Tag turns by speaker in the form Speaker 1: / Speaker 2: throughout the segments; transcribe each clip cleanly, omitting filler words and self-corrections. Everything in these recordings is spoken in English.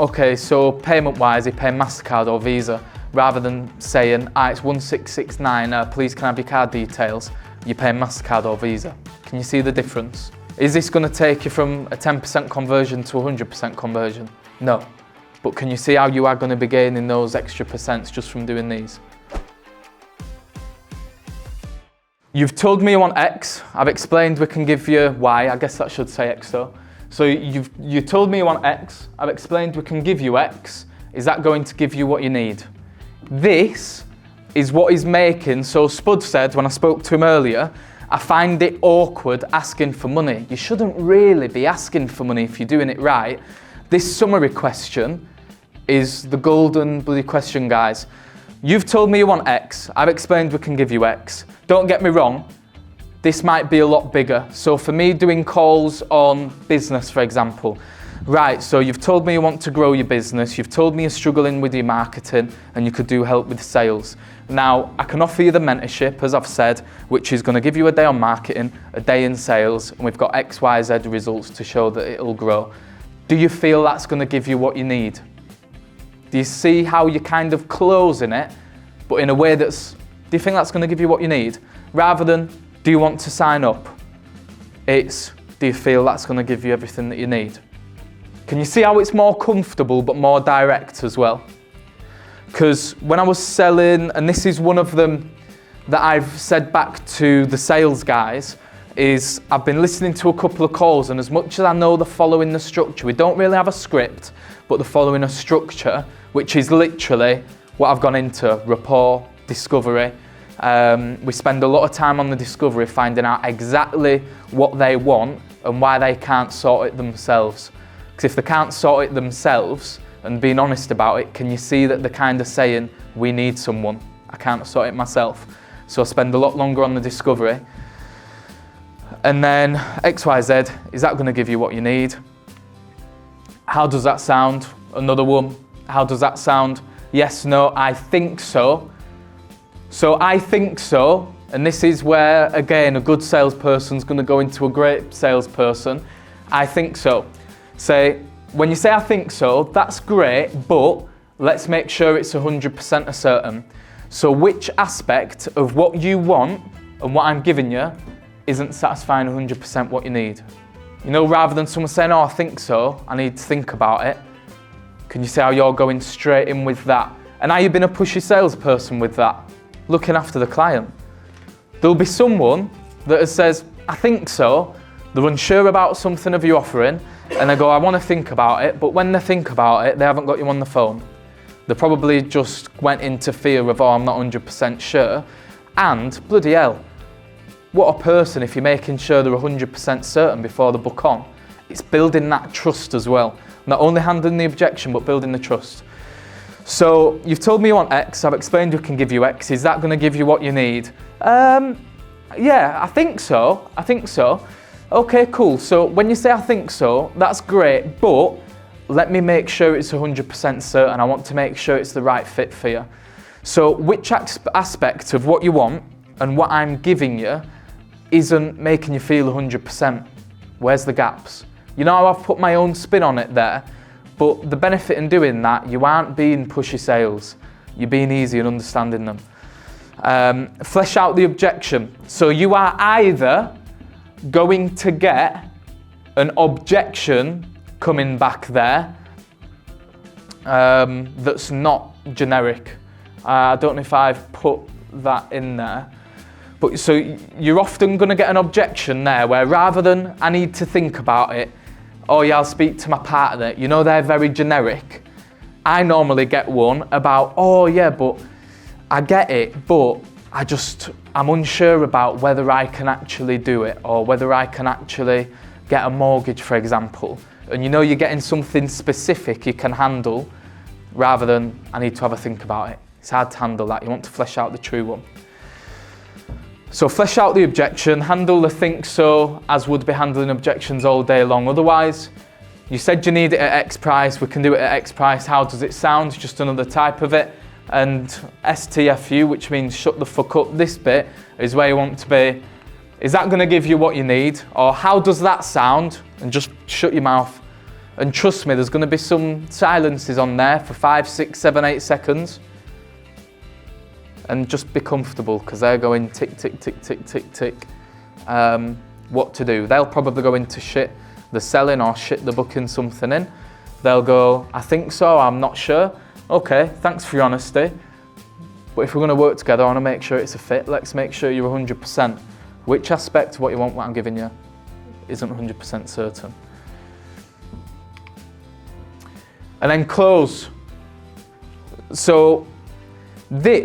Speaker 1: okay, so payment-wise, you're paying MasterCard or Visa, rather than saying, it's 1669, please can I have your card details, you're paying MasterCard or Visa. Can you see the difference? Is this going to take you from a 10% conversion to 100% conversion? No. But can you see how you are going to be gaining those extra percents just from doing these? You've told me you want X. I've explained we can give you Y. I guess that should say X though. So you told me you want X. I've explained we can give you X. Is that going to give you what you need? This is what is making, so Spud said when I spoke to him earlier, I find it awkward asking for money. You shouldn't really be asking for money if you're doing it right. This summary question is the golden bloody question, guys. You've told me you want X. I've explained we can give you X. Don't get me wrong, this might be a lot bigger. So for me doing calls on business, for example, right, so you've told me you want to grow your business, you've told me you're struggling with your marketing and you could do help with sales. Now, I can offer you the mentorship, as I've said, which is going to give you a day on marketing, a day in sales, and we've got X, Y, Z results to show that it'll grow. Do you feel that's going to give you what you need? Do you see how you're kind of closing it, but in a way do you think that's going to give you what you need? Rather than, do you want to sign up? It's, do you feel that's going to give you everything that you need? Can you see how it's more comfortable but more direct as well? Because when I was selling, and this is one of them that I've said back to the sales guys, is I've been listening to a couple of calls, and as much as I know they're following the structure, we don't really have a script, but they're following a structure, which is literally what I've gone into: rapport, discovery. We spend a lot of time on the discovery finding out exactly what they want and why they can't sort it themselves. Because if they can't sort it themselves and being honest about it, can you see that they're kind of saying, we need someone, I can't sort it myself. So I spend a lot longer on the discovery. And then XYZ, is that going to give you what you need? How does that sound? Another one. How does that sound? Yes, no, I think so. So I think so, and this is where, again, a good salesperson's going to go into a great salesperson. I think so. Say, when you say I think so, that's great, but let's make sure it's 100% a certain. So which aspect of what you want and what I'm giving you isn't satisfying 100% what you need? You know, rather than someone saying, oh, I think so, I need to think about it. Can you see how you're going straight in with that? And are you being a pushy salesperson with that? Looking after the client. There'll be someone that says, I think so, they're unsure about something of your offering, and they go, I want to think about it, but when they think about it, they haven't got you on the phone. They probably just went into fear of, oh, I'm not 100% sure, and bloody hell, what a person if you're making sure they're 100% certain before they book on. It's building that trust as well. Not only handling the objection, but building the trust. So you've told me you want X, I've explained we can give you X. Is that going to give you what you need? Yeah, I think so. Okay, cool. So when you say I think so, that's great, but let me make sure it's 100% certain. I want to make sure it's the right fit for you. So which aspect of what you want and what I'm giving you isn't making you feel 100%? Where's the gaps? You know how I've put my own spin on it there? But the benefit in doing that, you aren't being pushy sales. You're being easy and understanding them. Flesh out the objection. So you are either going to get an objection coming back there that's not generic. I don't know if I've put that in there. But so you're often going to get an objection there where rather than I need to think about it, oh yeah, I'll speak to my partner, you know, they're very generic. I normally get one about, oh yeah, but I get it, but I'm unsure about whether I can actually do it or whether I can actually get a mortgage, for example. And you know you're getting something specific you can handle rather than I need to have a think about it. It's hard to handle that. You want to flesh out the true one. So flesh out the objection, handle the think so as would be handling objections all day long. Otherwise, you said you need it at X price, we can do it at X price. How does it sound? Just another type of it. And STFU, which means shut the fuck up, this bit is where you want to be. Is that going to give you what you need? Or how does that sound? And just shut your mouth And trust me, there's going to be some silences on there for 5, 6, 7, 8 seconds. And just be comfortable, because they're going tick, tick, tick, tick, tick, tick. What to do. They'll probably go into shit the selling or shit the booking something in. They'll go, I think so, I'm not sure. Okay, thanks for your honesty. But if we're going to work together, I want to make sure it's a fit. Let's make sure you're 100%. Which aspect of what you want, what I'm giving you, isn't 100% certain. And then close. So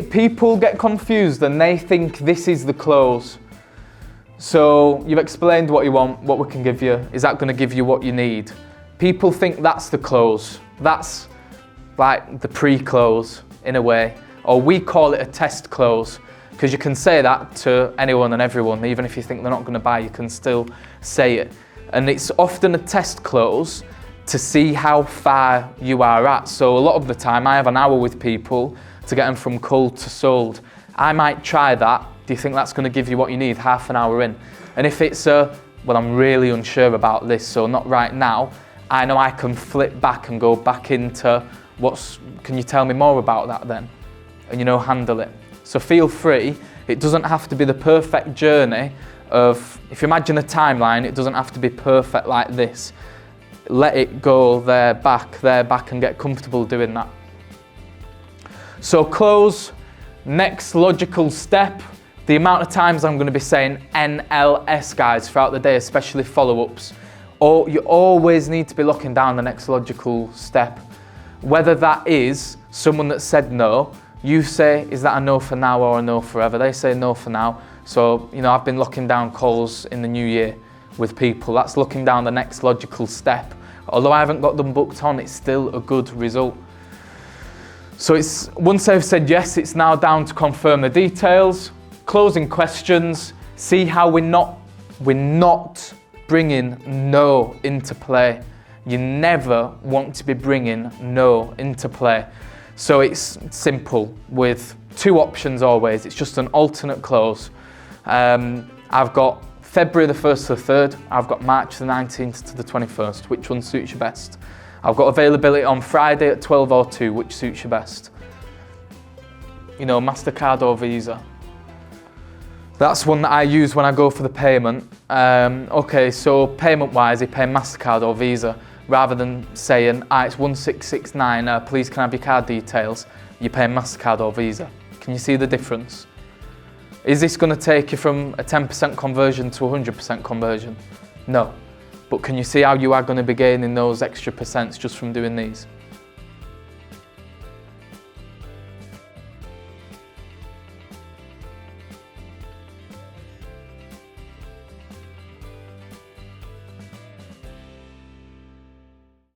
Speaker 1: people get confused and they think this is the close. So you've explained what you want, what we can give you. Is that going to give you what you need? People think that's the close. That's like the pre-close in a way. Or we call it a test close, because you can say that to anyone and everyone. Even if you think they're not going to buy, you can still say it. And it's often a test close to see how far you are at. So a lot of the time I have an hour with people to get them from cold to sold. I might try that. Do you think that's going to give you what you need half an hour in? And if it's well, I'm really unsure about this, so not right now, I know I can flip back and go back into can you tell me more about that then? And handle it. So feel free. It doesn't have to be the perfect journey of, if you imagine a timeline, it doesn't have to be perfect like this. Let it go there, back, and get comfortable doing that. So close, next logical step. The amount of times I'm going to be saying NLS, guys, throughout the day, especially follow-ups. Or you always need to be locking down the next logical step. Whether that is someone that said no, you say, is that a no for now or a no forever? They say no for now. So, I've been locking down calls in the new year with people. That's looking down the next logical step. Although I haven't got them booked on, it's still a good result. So once they've said yes, it's now down to confirm the details, closing questions, see how we're not bringing no into play. You never want to be bringing no into play. So it's simple with 2 options always. It's just an alternate close. I've got February the 1st to the 3rd. I've got March the 19th to the 21st. Which one suits you best? I've got availability on Friday at 12 or 2. Which suits you best? MasterCard or Visa. That's one that I use when I go for the payment. Okay, so payment-wise, you pay MasterCard or Visa. Rather than saying, it's 1669, please can I have your card details, you pay MasterCard or Visa. Can you see the difference? Is this going to take you from a 10% conversion to 100% conversion? No. But can you see how you are going to be gaining those extra percents just from doing these?